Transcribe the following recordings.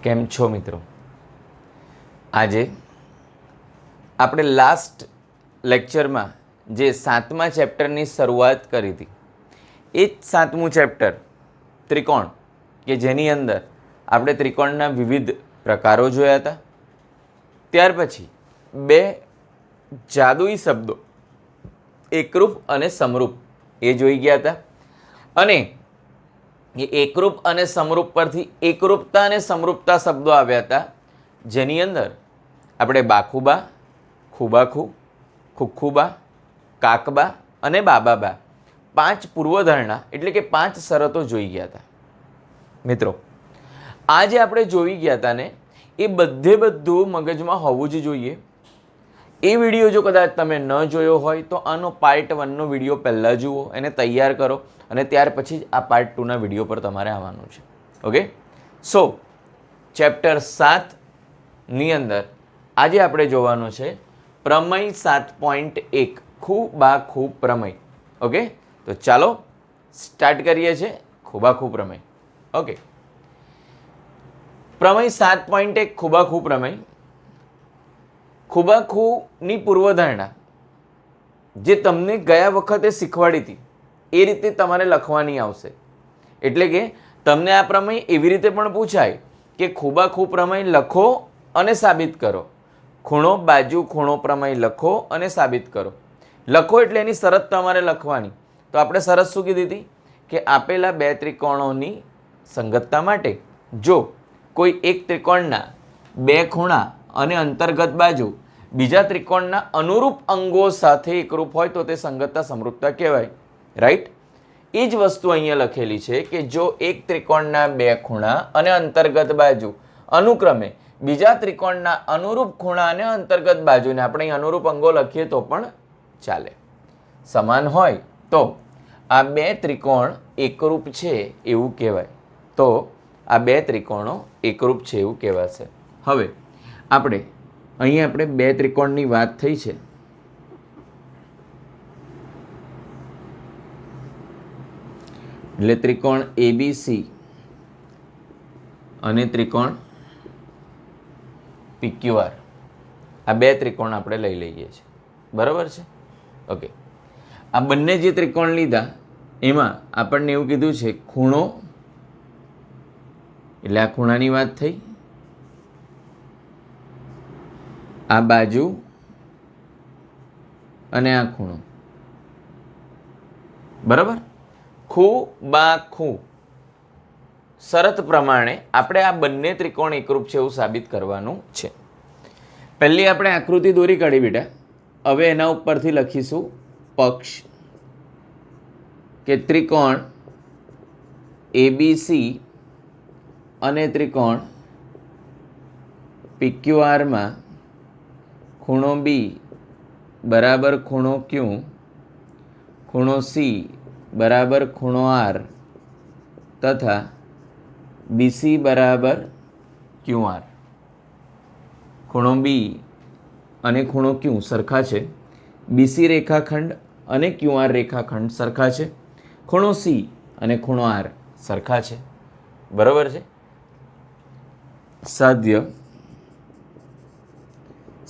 કેમ છો મિત્રો? આજે આપણે લાસ્ટ લેક્ચરમાં જે 7મા ચેપ્ટરની શરૂઆત કરી હતી એ જ 7મું ચેપ્ટર ત્રિકોણ, કે જેની અંદર આપણે ત્રિકોણના વિવિધ પ્રકારો જોયા હતા. ત્યાર પછી બે જાદુઈ શબ્દો એકરૂપ અને સમરૂપ એ જોઈ ગયા હતા, અને એ એકરૂપ અને સમરૂપ પરથી એકરૂપતા અને સમરૂપતા શબ્દો આવ્યા હતા, જેની અંદર આપણે બાખુબા, ખુબાખુ, ખુખ્ખુબા, કાકબા અને બાબાબા 5 પૂર્વધારણા એટલે કે 5 શરતો જોઈ ગયા હતા. મિત્રો, આ જે આપણે જોઈ ગયા હતા ને એ બધું મગજમાં હોવું જ જોઈએ. એ વિડીયો જો કદાચ તમે ન જોયો હોય તો આનો પાર્ટ 1નો વિડીયો પહેલાં જુઓ, એને તૈયાર કરો અને ત્યાર પછી જ આ પાર્ટ 2ના વિડીયો પર તમારે આવવાનું છે. ઓકે, સો ચેપ્ટર 7ની અંદર આજે આપણે જોવાનું છે પ્રમેય 7.1 ખુબાખુ પ્રમેય. ઓકે, તો ચાલો સ્ટાર્ટ કરીએ છીએ ખુબાખુ પ્રમેય. ઓકે, પ્રમેય 7.1 ખુબાખુ પ્રમેય. ખુબાખુની પૂર્વધારણા જે તમને ગયા વખતે શીખવાડી હતી એ રીતે તમારે લખવાની આવશે. એટલે કે તમને આ પ્રમેય એવી રીતે પણ પૂછાય કે ખુબાખુ પ્રમેય લખો અને સાબિત કરો. ખૂણો બાજુ ખૂણો પ્રમેય લખો અને સાબિત કરો. લખો એટલે એની શરત તમારે લખવાની. તો આપણે શરત શું કીધી હતી કે આપેલા બે ત્રિકોણોની સંગતતા માટે જો કોઈ એક ત્રિકોણના બે ખૂણા અને અંતર્ગત બાજુ બીજા ત્રિકોણના અનુરૂપ અંગો સાથે એકરૂપ હોય તો તે સંગતતા સમરૂપતા કહેવાય. રાઈટ? એ જ વસ્તુ અહીંયા લખેલી છે કે જો એક ત્રિકોણના બે ખૂણા અને અંતર્ગત બાજુ અનુક્રમે બીજા ત્રિકોણના અનુરૂપ ખૂણા અને અંતર્ગત બાજુને આપણે અહીં અનુરૂપ અંગો લખીએ તો પણ ચાલે, સમાન હોય તો આ બે ત્રિકોણ એકરૂપ છે એવું કહેવાય. તો આ બે ત્રિકોણો એકરૂપ છે એવું કહેવાશે. હવે આપણે બે ત્રિકોણની વાત થઈ છે. એટલે ત્રિકોણ એબીસી અને ત્રિકોણ પીક્યુઆર, આ બે ત્રિકોણ આપણે લઈ લઈએ છીએ. બરાબર છે? ઓકે, આ બંને જે ત્રિકોણ લીધા એમાં આપણને એવું કીધું છે ખૂણો, એટલે આ ખૂણાની વાત થઈ, આ બાજુ અને આ ખૂણો. બરાબર? ખુબાખુ શરત પ્રમાણે આપણે આ બંને ત્રિકોણ એકરૂપ છે એવું સાબિત કરવાનું છે. પહેલી આપણે આકૃતિ દોરી કાઢી બેટા. હવે એના ઉપરથી લખીશું પક્ષ, કે ત્રિકોણ એબીસી અને ત્રિકોણ પીક્યુઆરમાં ખૂણો બી બરાબર ખૂણો ક્યુ, ખૂણો સી બરાબર ખૂણો આર તથા બીસી બરાબર ક્યુઆર. ખૂણો બી અને ખૂણો ક્યુ સરખા છે, બીસી રેખાખંડ અને ક્યુઆર રેખાખંડ સરખા છે, ખૂણો સી અને ખૂણો આર સરખા છે. બરાબર છે?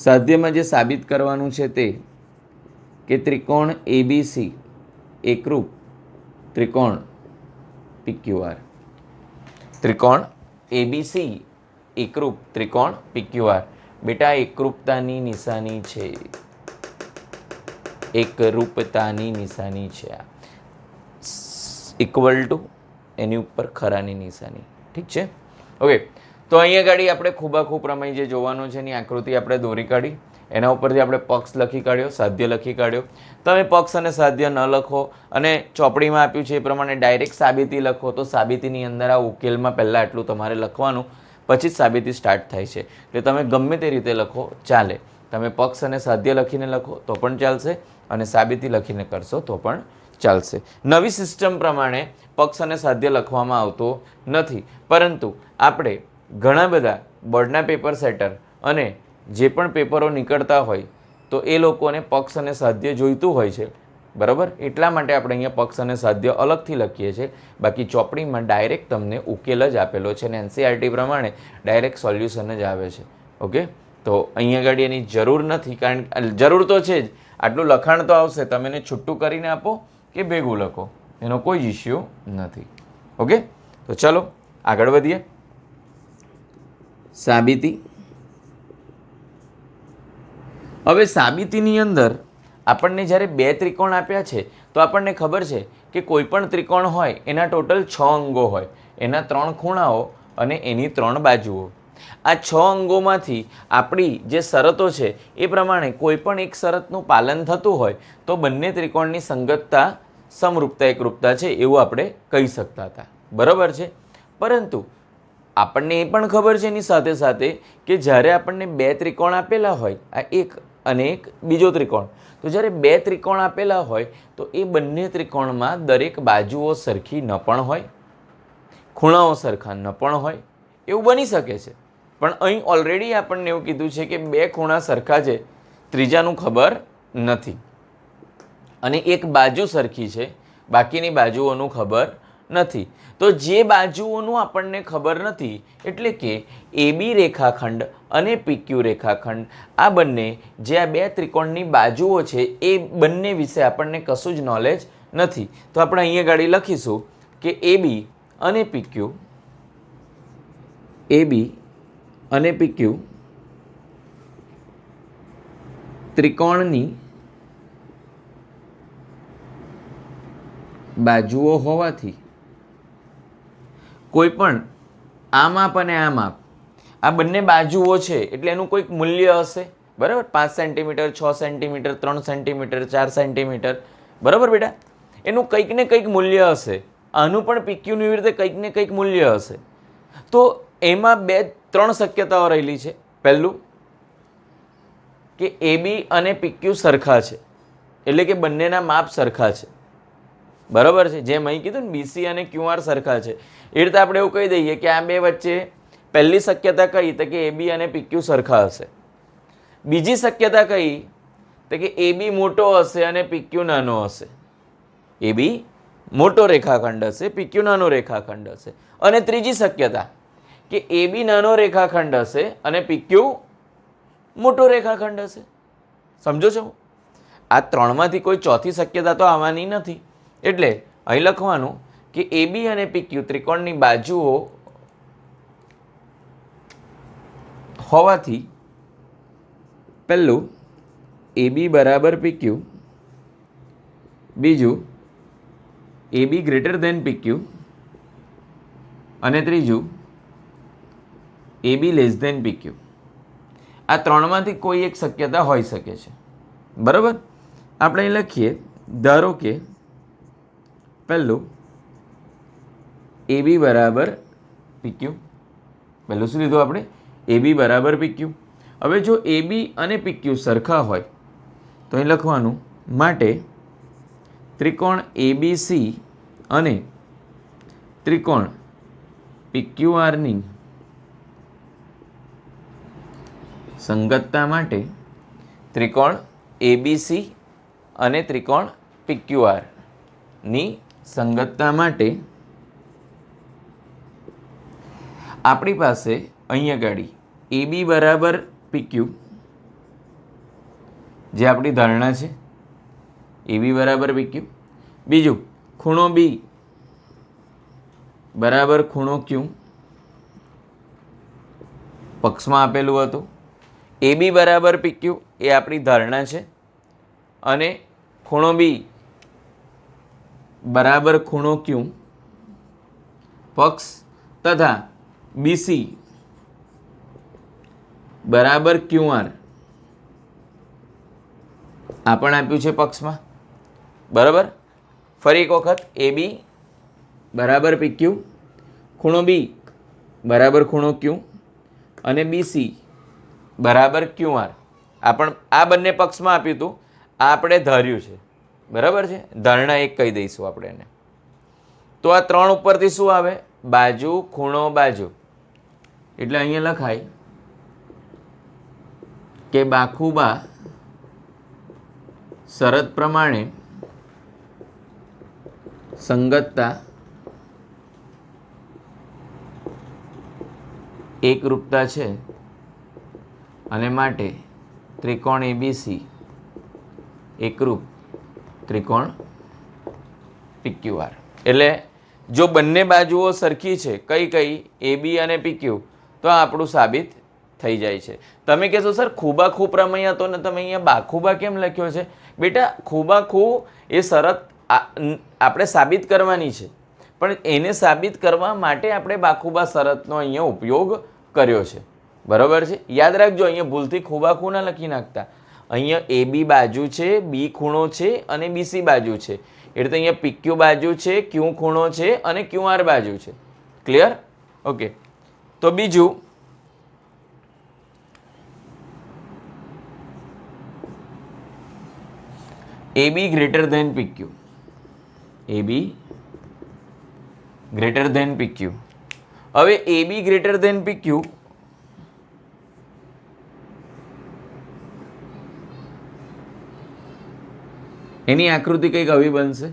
સાધ્યમાં જે સાબિત કરવાનું છે તે કે ત્રિકોણ એબીસી એકરૂપ ત્રિકોણ પીક્યુઆર. ત્રિકોણ એબીસી એકરૂપ ત્રિકોણ પીક્યુઆર. બેટા એકરૂપતાની નિશાની છે, એકરૂપતાની નિશાની છે. આ ઇક્વલ ટુ એની ઉપર ખરાની નિશાની. ઠીક છે? ઓકે, તો અહીંયા ગાડી આપણે ખુબાખુ પ્રમેય જે જોવાનો છે એની આકૃતિ આપણે દોરી કાઢી. એના ઉપરથી આપણે પક્ષ લખી કાઢ્યો, સાધ્ય લખી કાઢ્યો. તમે પક્ષ અને સાધ્ય ન લખો અને ચોપડીમાં આપ્યું છે એ પ્રમાણે ડાયરેક્ટ સાબિતી લખો તો સાબિતીની અંદર આ ઉકેલમાં પહેલાં એટલું તમારે લખવાનું, પછી જ સાબિતી સ્ટાર્ટ થાય છે. એટલે તમે ગમે તે રીતે લખો ચાલે. તમે પક્ષ અને સાધ્ય લખીને લખો તો પણ ચાલશે અને સાબિતી લખીને કરશો તો પણ ચાલશે. નવી સિસ્ટમ પ્રમાણે પક્ષ અને સાધ્ય લખવામાં આવતો નથી, પરંતુ આપણે ઘણા બધા બોર્ડના પેપર સેટર અને જે પણ પેપરો નીકળતા હોય તો એ લોકોને પક્ષ અને સાધ્ય જોઈતું હોય છે. બરાબર, એટલા માટે આપણે અહીંયા પક્ષ અને સાધ્ય અલગથી લખીએ છીએ. બાકી ચોપડીમાં ડાયરેક્ટ તમને ઉકેલ જ આપેલો છે અને એનસીઆરટી પ્રમાણે ડાયરેક્ટ સોલ્યુશન જ આવે છે. ઓકે, તો અહીંયા આગળ એની જરૂર નથી, કારણ જરૂર તો છે જ, આટલું લખાણ તો આવશે, તમે એને છૂટું કરીને આપો કે ભેગું લખો, એનો કોઈ જ ઇસ્યુ નથી. ઓકે, તો ચલો આગળ વધીએ. સાબિતી. હવે સાબિતીની અંદર આપણને જ્યારે બે ત્રિકોણ આપ્યા છે તો આપણને ખબર છે કે કોઈ પણ ત્રિકોણ હોય એના ટોટલ 6 અંગો હોય, એના 3 ખૂણાઓ અને એની 3 બાજુઓ. આ 6 અંગોમાંથી આપણી જે શરતો છે એ પ્રમાણે કોઈ પણ એક શરતનું પાલન થતું હોય તો બંને ત્રિકોણની સંગતતા, સમરૂપતા, એકરૂપતા છે એવું આપણે કહી શકતા હતા. બરાબર છે. પરંતુ આપણને એ પણ ખબર છે એની સાથે સાથે કે જ્યારે આપણને બે ત્રિકોણ આપેલા હોય, આ એક અને એક બીજો ત્રિકોણ, તો જ્યારે બે ત્રિકોણ આપેલા હોય તો એ બંને ત્રિકોણમાં દરેક બાજુઓ સરખી ન પણ હોય, ખૂણાઓ સરખા ન પણ હોય, એવું બની શકે છે. પણ અહીં ઓલરેડી આપણને એવું કીધું છે કે બે ખૂણા સરખા છે, ત્રીજાનું ખબર નથી, અને એક બાજુ સરખી છે, બાકીની બાજુઓનું ખબર નથી. તો જે બાજુઓનું આપણને ખબર નથી, એટલે કે AB રેખાખંડ અને PQ રેખાખંડ, આ બંને જે આ બે ત્રિકોણની બાજુઓ છે એ બંને વિશે આપણને કશું જ નોલેજ નથી. તો આપણે અહીંયા ગાડી લખીશું કે AB અને PQ ત્રિકોણની બાજુઓ હોવાથી કોઈ પણ આ માપ અને આ માપ, આ બંને બાજુઓ છે એટલે એનું કોઈક મૂલ્ય હશે. બરાબર, 5 સેન્ટીમીટર, 6 સેન્ટીમીટર, 3 સેન્ટીમીટર, 4 સેન્ટીમીટર. બરાબર બેટા, એનું કંઈક ને કંઈક મૂલ્ય હશે. આનું પણ PQની રીતે કંઈક ને કંઈક મૂલ્ય હશે. તો એમાં 3 શક્યતાઓ રહેલી છે. પહેલું કે AB અને PQ સરખા છે, એટલે કે બંનેના માપ સરખા છે. બરાબર છે, જેમ અહીં કીધું ને BC અને QR સરખા છે, એ રીતે આપણે એવું કહી દઈએ કે આ બે વચ્ચે પહેલી શક્યતા કઈ તો કે AB અને PQ સરખા હશે. બીજી શક્યતા કઈ તો કે AB મોટો હશે અને PQ નાનો હશે. AB મોટો રેખાખંડ હશે, PQ નાનો રેખાખંડ હશે. અને ત્રીજી શક્યતા કે AB નાનો રેખાખંડ હશે અને PQ મોટો રેખાખંડ હશે. સમજો છો? આ ત્રણમાંથી કોઈ ચોથી શક્યતા તો આવવાની નથી. એટલે અહીં લખવાનું કે AB અને PQ ત્રિકોણની બાજુઓ હોવાથી પહેલું AB બરાબર PQ, બીજું AB ગ્રેટર ધેન PQ અને ત્રીજું AB લેસ ધેન PQ. આ ત્રણમાંથી કોઈ એક શક્યતા હોઈ શકે છે. બરાબર, આપણે અહીં લખીએ, ધારો કે પહેલું AB બરાબર PQ. પહેલું શું લીધું આપણે? AB બરાબર PQ. હવે જો AB અને PQ સરખા હોય તો અહીં લખવાનું માટે ત્રિકોણ ABC અને ત્રિકોણ PQRની સંગતતા માટે ત્રિકોણ ABC અને ત્રિકોણ PQR ની સંગતતા માટે આપણી પાસે અહીંયા ગાડી AB બરાબર PQ, જે આપણી ધારણા છે, AB બરાબર PQ. બીજું ખૂણો B બરાબર ખૂણો Q, પક્ષમાં આપેલું હતું. AB બરાબર PQ એ આપણી ધારણા છે, અને ખૂણો B બરાબર ખૂણો Q પક્ષ તથા BC બરાબર QR આ પણ આપ્યું છે પક્ષમાં. બરાબર, ફરી એક વખત AB બરાબર PQ, ખૂણો B બરાબર ખૂણો Q અને BC બરાબર QR. આ બંને પક્ષમાં આપ્યું હતું, આ આપણે ધાર્યું છે. બરાબર છે, ધારણા એક કહી દઈશું આપણે એને. તો આ ત્રણ ઉપરથી શું આવે? બાજુ, ખૂણો, બાજુ. એટલે અહીંયા લખાય કે બાખુબા શરત પ્રમાણે સંગતતા એકરૂપતા છે અને માટે ત્રિકોણ એબીસી એકરૂપ ત્રિકોણ PQR. એટલે જો બંને બાજુઓ સરખી છે કઈ કઈ AB અને PQ તો આ આપણું સાબિત થઈ જાય છે. તમે કહેશો સર ખૂબાખૂ પ્રમેય હતો ને તમે અહીંયા બાખુબા કેમ લખ્યો છે? બેટા ખૂબાખૂ એ શરત આપણે સાબિત કરવાની છે, પણ એને સાબિત કરવા માટે આપણે બાખુબા શરતનો અહીંયા ઉપયોગ કર્યો છે. બરાબર છે? યાદ રાખજો, અહીંયા ભૂલથી ખૂબાખૂ ના લખી નાખતા. અહીંયા AB બાજુ છે, B ખૂણો છે અને BC બાજુ છે. એટલે અહીંયા PQ બાજુ છે, Q ખૂણો છે અને QR બાજુ છે. ક્લિયર? ઓકે. તો બીજું AB greater than PQ. AB greater than PQ. હવે AB ગ્રેટર ધેન PQ એની આકૃતિ કંઈક આવી બનશે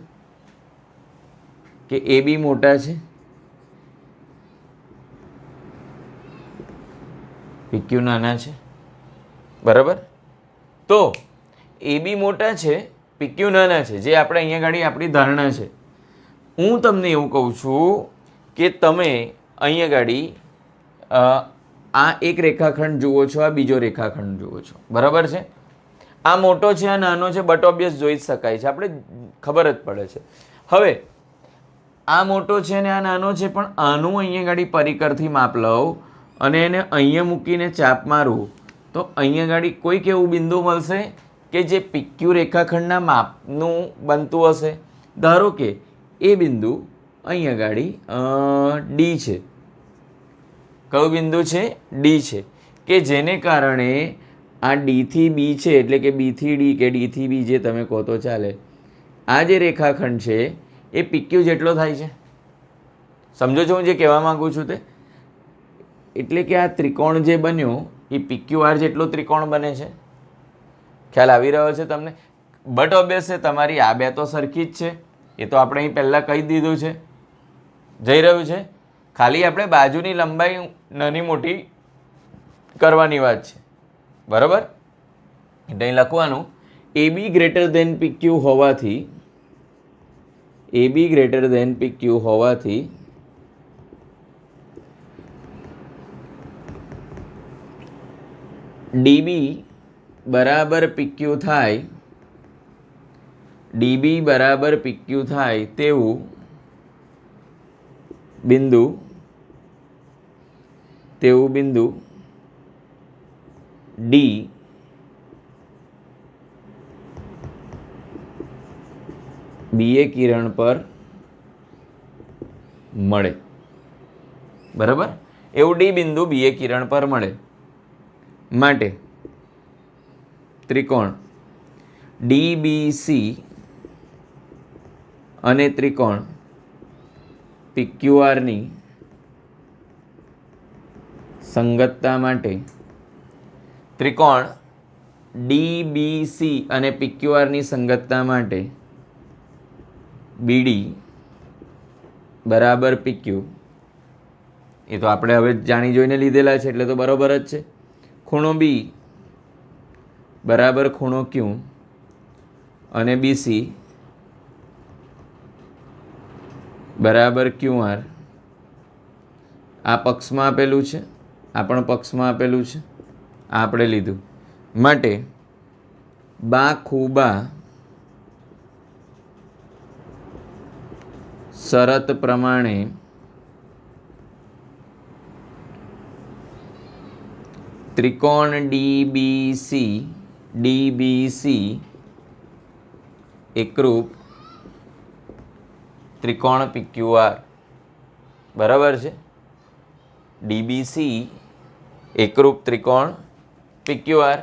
કે AB મોટા છે, PQ નાના છે. બરાબર? તો AB મોટા છે, PQ નાના છે, જે આપણે અહીંયા ગાડી આપણી ધારણા છે. હું તમને એવું કહું છું કે તમે અહીંયા ગાડી આ એક રેખાખંડ જુઓ છો, આ બીજો રેખાખંડ જુઓ છો. બરાબર છે? આ મોટો છે, આ નાનો છે, બટ ઓબ્વિયસ જોઈ જ શકાય છે, આપણે ખબર જ પડે છે. હવે આ મોટો છે ને આ નાનો છે, પણ આનું અહીંયા ગાડી પરિકરથી માપ લઉં અને એને અહીંયા મૂકીને ચાપ મારું તો અહીંયા ગાડી કોઈક એવું બિંદુ મળશે કે જે PQ રેખાખંડના માપનું બનતું હશે. ધારો કે એ બિંદુ અહીંયા ગાડી D છે. કયું બિંદુ છે? D છે. કે જેને કારણે આ D થી B છે, એટલે કે B થી D કે D થી B જે તમે કહો તો ચાલે, આ જે રેખાખંડ છે એ PQ જેટલો થાય છે. સમજો છો હું જે કહેવા માંગુ છું તે? એટલે કે આ ત્રિકોણ જે બન્યો એ PQR જેટલો ત્રિકોણ બને છે. ખ્યાલ આવી રહ્યો છે તમને? બટ ઓબ્વિયસ છે તમારી આ બે તો સરખી જ છે, એ તો આપણે અહીં પહેલાં કહી દીધું છે. જઈ રહ્યું છે? ખાલી આપણે બાજુની લંબાઈ નાની મોટી કરવાની વાત છે. બરાબર? એટલે અહીં લખવાનું AB ગ્રેટર ધેન PQ હોવાથી AB ગ્રેટર ધેન PQ હોવાથી DB બરાબર PQ થાય, DB બરાબર PQ થાય તેવું બિંદુ D BA કિરણ પર મળે. બરાબર? એવું D બિંદુ BA કિરણ પર મળે માટે ત્રિકોણ DBC અને ત્રિકોણ PQR ની સંગતતા માટે ત્રિકોણ DBC અને PQR ની સંગતતા માટે BD બરાબર PQ. એ તો આપણે હવે જાણી જોઈને લીધેલા છે એટલે તો બરાબર જ છે. ખૂણો B બરાબર ખૂણો Q અને BC બરાબર QR. આ પક્ષમાં આપેલું છે, આ પણ પક્ષમાં આપેલું છે, આ આપણે લીધું. માટે બાખુબા શરત પ્રમાણે ત્રિકોણ DBC એકરૂપ ત્રિકોણ PQR. બરાબર છે? DBC એકરૂપ ત્રિકોણ PQR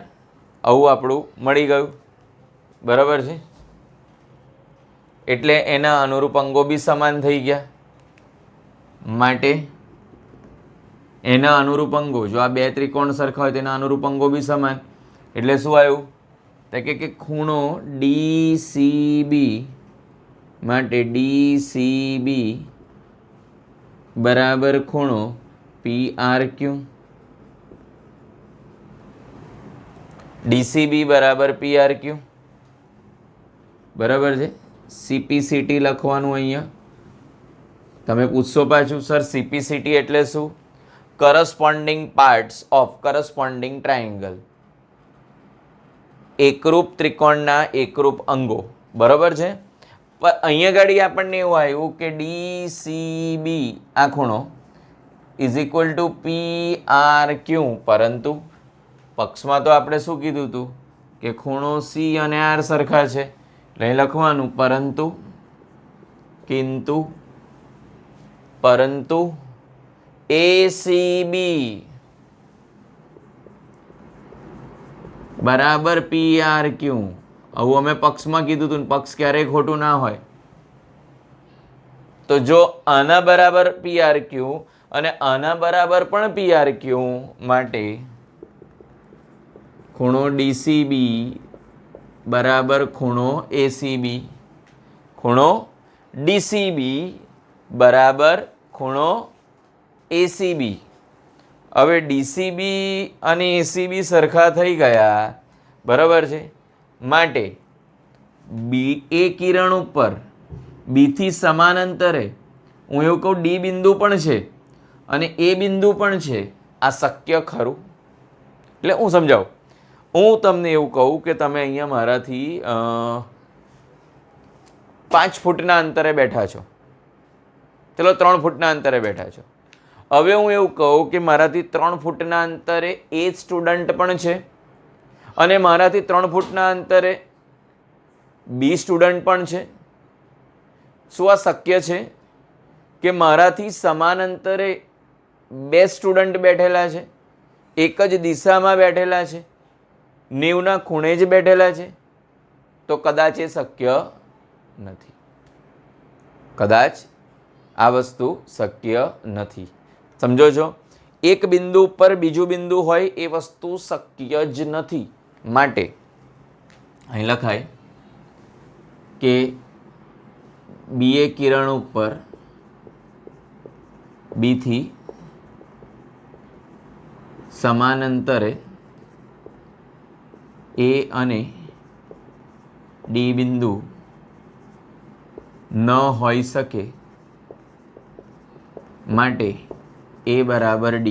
આવું આપણું મળી ગયું. બરાબર છે? એટલે એના અનુરૂપ અંગો બી સમાન થઈ ગયા. માટે એના અનુરૂપ અંગો, જો આ બે ત્રિકોણ સરખા હોય તેના અનુરૂપ અંગો બી સમાન. એટલે શું આવ્યું? તો કે ખૂણો DCB માટે DCB બરાબર ખૂણો PRQ. DCB બરાબર PRQ. બરાબર છે. CPCT લખવાનું અહીંયા. તમે પૂછશો પાછું સર CPCT એટલે શું? Corresponding parts of corresponding triangle. એકરૂપ ત્રિકોણના એકરૂપ અંગો. બરાબર છે. પણ અહીંયા ગાડી આપણને એવું આવ્યું કે DCB આ ખૂણો ઇઝ ઇક્વલ ટુ PRQ, પરંતુ પક્ષમાં તો આપણે શું કીધું હતું કે ખૂણો C અને R સરખા છે, એટલે લખવાનું પરંતુ ACB બરાબર PRQ. આવું અમે પક્ષમાં કીધું હતું, પક્ષ ક્યારેય ખોટું ના હોય. તો જો આના બરાબર PRQ અને આના બરાબર પણ PRQ માટે ખૂણો DCB બરાબર ખૂણો ACB. ખૂણો DCB બરાબર ખૂણો ACB. હવે DCB અને ACB સરખા થઈ ગયા. બરાબર છે. માટે એ કિરણ ઉપર B થી સમાન અંતરે હું એવું કહું D બિંદુ પણ છે અને A બિંદુ પણ છે. આ શક્ય ખરું? એટલે હું સમજાવું. હું તમને એવું કહું કે તમે અહીંયા મારાથી 5 ફૂટના અંતરે બેઠા છો, ચલો 3 ફૂટના અંતરે બેઠા છો. હવે હું એવું કહું કે મારાથી 3 ફૂટના અંતરે એ સ્ટુડન્ટ પણ છે અને મારાથી 3 ફૂટના અંતરે બી સ્ટુડન્ટ પણ છે. શું આ શક્ય છે કે મારાથી સમાન અંતરે 2 સ્ટુડન્ટ બેઠેલા છે, એક જ દિશામાં બેઠેલા છે, 90ના ખૂણે જ બેઠેલા છે? તો કદાચ એ શક્ય નથી. કદાચ આ વસ્તુ શક્ય નથી. સમજો છો? એક બિંદુ ઉપર બીજું બિંદુ હોય એ વસ્તુ શક્ય જ નથી. માટે અહીં લખાય કે BA કિરણ ઉપર B થી સમાન અંતરે A અને D બિંદુ ન હોઈ શકે, માટે A બરાબર D.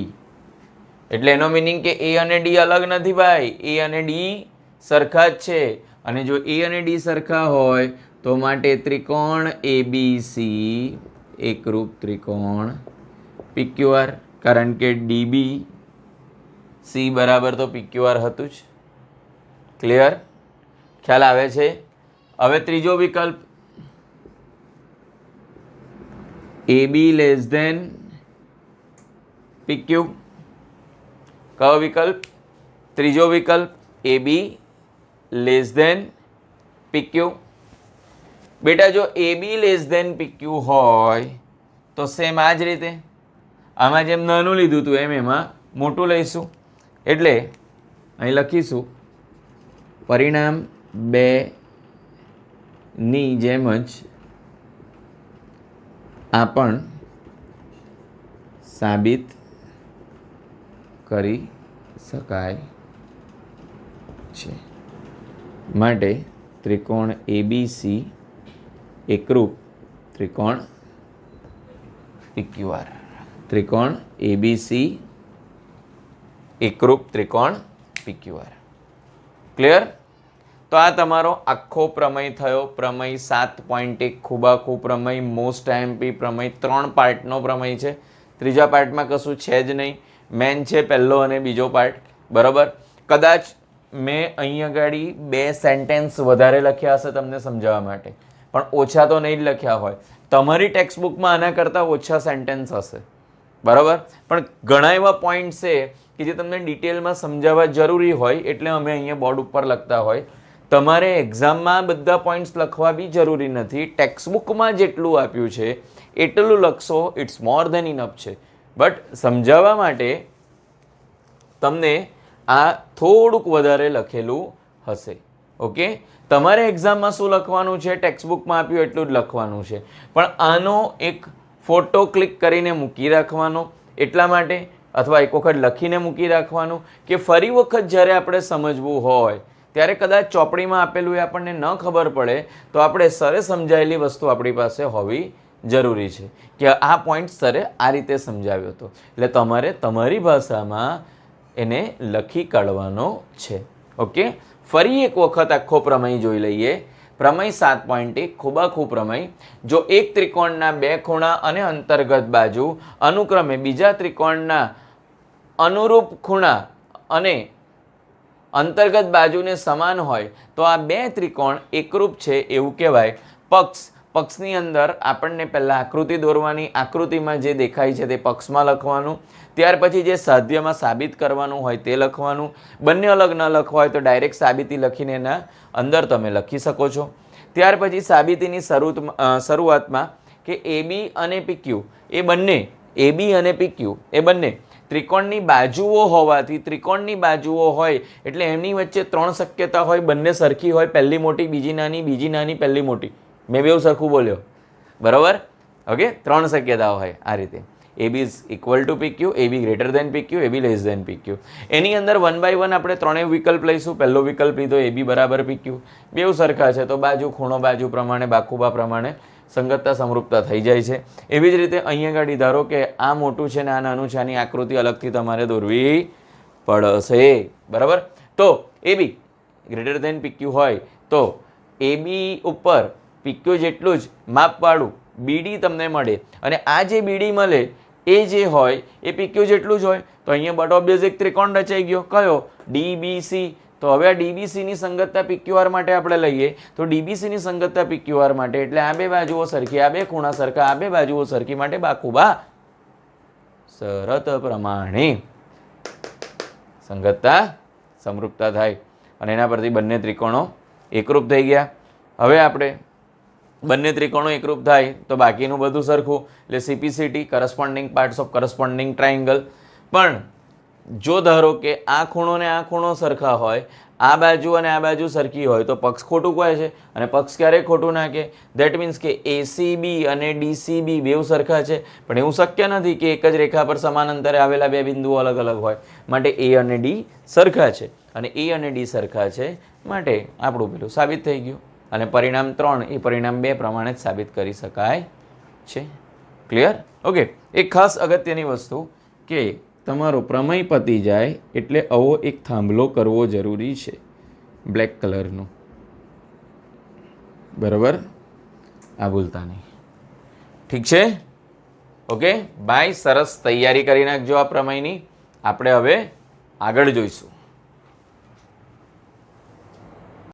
એટલે એનો મિનિંગ કે A અને D અલગ નથી ભાઈ, A અને D સરખા જ છે. અને જો A અને D સરખા હોય તો માટે ત્રિકોણ ABC એકરૂપ ત્રિકોણ PQR, કારણ કે DBC બરાબર તો PQR હતું જ. ક્લિયર? ખ્યાલ આવે છે? હવે ત્રીજો વિકલ્પ AB લેસ ધેન PQ. કયો વિકલ્પ? ત્રીજો વિકલ્પ AB લેસ ધેન PQ. બેટા જો AB લેસ ધેન PQ હોય તો સેમ આ જ રીતે આમાં જેમ નાનું લીધું હતું એમ એમાં મોટું લઈશું. એટલે અહીં લખીશું પરિણામ 2 ની જેમ જ આ પણ સાબિત કરી શકાય છે. માટે ત્રિકોણ ABC એકરૂપ ત્રિકોણ PQR. ત્રિકોણ ABC એકરૂપ ત્રિકોણ PQR. ક્લિયર? તો આ તમારો આખો પ્રમેય થયો. પ્રમેય 7.1 ખૂબાખૂબ પ્રમેય, મોસ્ટ આઈએમપી પ્રમેય, 3 પાર્ટનો પ્રમેય છે. ત્રીજા પાર્ટમાં કશું છે જ નહીં. મેન છે પહેલો અને બીજો પાર્ટ. બરાબર? કદાચ મેં અહીંયા ગાડી 2 સેન્ટેન્સ વધારે લખ્યા હશે તમને સમજાવવા માટે, પણ ઓછા તો નહીં જ લખ્યા હોય. તમારી ટેક્સ્ટબુકમાં આના કરતાં ઓછા સેન્ટેન્સ હશે. બરાબર? પણ ઘણા એવા પોઈન્ટ છે કે જે તમને ડિટેલમાં સમજાવવા જરૂરી હોય, એટલે અમે અહીંયા બોર્ડ ઉપર લખતા હોય. તમારે એક્ઝામમાં બધા પોઈન્ટ્સ લખવા બી જરૂરી નથી. ટેક્સ્ટબુકમાં જેટલું આપ્યું છે એટલું લખશો, ઇટ્સ મોર ધેન ઇનફ છે. બટ સમજાવવા માટે તમને આ થોડુંક વધારે લખેલું હશે. ઓકે, તમારે એક્ઝામમાં શું લખવાનું છે, ટેક્સ્ટબુકમાં આપ્યું એટલું જ લખવાનું છે, પણ આનો એક ફોટો ક્લિક કરીને મૂકી રાખવાનો એટલા માટે, અથવા એક વખત લખીને મૂકી રાખવાનું કે ફરી વખત જ્યારે આપણે સમજવું હોય ત્યારે કદાચ ચોપડીમાં આપેલું એ આપણને ન ખબર પડે તો આપણે સરે સમજાયેલી વસ્તુ આપણી પાસે હોવી જરૂરી છે કે આ પોઈન્ટ સરે આ રીતે સમજાવ્યો હતો, એટલે તમારે તમારી ભાષામાં એને લખી કાઢવાનો છે. ઓકે, ફરી એક વખત આખો પ્રમેય જોઈ લઈએ. પ્રમેય 7.1 ખૂબાખૂ પ્રમેય. જો એક ત્રિકોણના બે ખૂણા અને અંતર્ગત બાજુ અનુક્રમે બીજા ત્રિકોણના અનુરૂપ ખૂણા અને અંતર્ગત બાજુને સમાન હોય તો આ બે ત્રિકોણ એકરૂપ છે એવું કહેવાય. પક્ષની અંદર આપણને પહેલાં આકૃતિ દોરવાની, આકૃતિમાં જે દેખાય છે તે પક્ષમાં લખવાનું, ત્યાર પછી જે સાધ્યમાં સાબિત કરવાનું હોય તે લખવાનું. બંને અલગ ન લખવા હોય તો ડાયરેક્ટ સાબિતી લખીને એના અંદર તમે લખી શકો છો. ત્યાર પછી સાબિતીની શરૂઆતમાં કે AB અને PQ એ બંને, AB અને PQ એ બંને ત્રિકોણની બાજુઓ હોવાથી, ત્રિકોણની બાજુઓ હોય એટલે એમની વચ્ચે 3 શક્યતા હોય, બંને સરખી હોય, પહેલી મોટી બીજી નાની, બીજી નાની પહેલી મોટી. મેં બેઉ સરખું બોલ્યો, બરાબર? ઓકે, 3 શક્યતાઓ હોય આ રીતે. AB is equal to PQ, AB greater than PQ, AB less than PQ. એની અંદર 1 બાય 1 આપણે ત્રણેય વિકલ્પ લઈશું. પહેલો વિકલ્પ લીધો AB બરાબર PQ, બેઉ સરખા છે તો બાજુ ખૂણો બાજુ પ્રમાણે, બાખુબા પ્રમાણે સંગતતા સમરૂપતા થઈ જાય છે. એવી જ રીતે અહીંયા ગાડી ધારો કે આ મોટું છે ને આ નાનું છે, આની આકૃતિ અલગથી તમારે દોરવી પડશે, બરાબર? તો AB ગ્રેટર દેન PQ હોય તો AB ઉપર PQ જેટલું જ માપવાળું BD તમને મળે, અને આ જે BD મળે એ જે હોય એ PQ જેટલું જ હોય. તો અહીંયા બટ ઓબ્વિયસ એક ત્રિકોણ રચાઈ ગયો, કયો? DBC. તો હવે આ DBCની સંગતતા PQR માટે આપણે લઈએ તો DBCની સંગતતા PQR માટે એટલે આ બે બાજુઓ સરખી, આ બે ખૂણા સરખા, આ બે બાજુઓ સરખી માટે બાખુબા શરત પ્રમાણે સંગતતા સમરૂપતા થાય, અને એના પરથી બંને ત્રિકોણો એકરૂપ થઈ ગયા. હવે આપણે બંને ત્રિકોણો એકરૂપ થાય તો બાકીનું બધું સરખું, એટલે CPCT corresponding parts of corresponding triangle. પણ જો ધારો કે આ ખૂણો ને આ ખૂણો સરખા હોય, આ બાજુ અને આ બાજુ સરખી હોય તો પક્ષ ખોટું કહે છે, અને પક્ષ ક્યારેય ખોટું ના કહે. દેટ મીન્સ કે ACB અને DCB બેઉ સરખા છે, પણ એવું શક્ય નથી કે એક જ રેખા પર સમાન અંતરે આવેલા બે બિંદુઓ અલગ અલગ હોય. માટે A અને D સરખા છે, અને A અને D સરખા છે માટે આપણું પેલું સાબિત થઈ ગયું, અને પરિણામ 3 એ પરિણામ 2 પ્રમાણે જ સાબિત કરી શકાય છે. ક્લિયર? ઓકે, એક ખાસ અગત્યની વસ્તુ કે તમારો પ્રમેય પતી જાય એટલે આવો એક થાંભલો કરવો જરૂરી છે, બ્લેક કલરનો, બરાબર? આ ભૂલતા નહીં. ઠીક છે? ઓકે બાય, સરસ તૈયારી કરી નાખજો આ પ્રમેયની. આપણે હવે આગળ જોઈશું.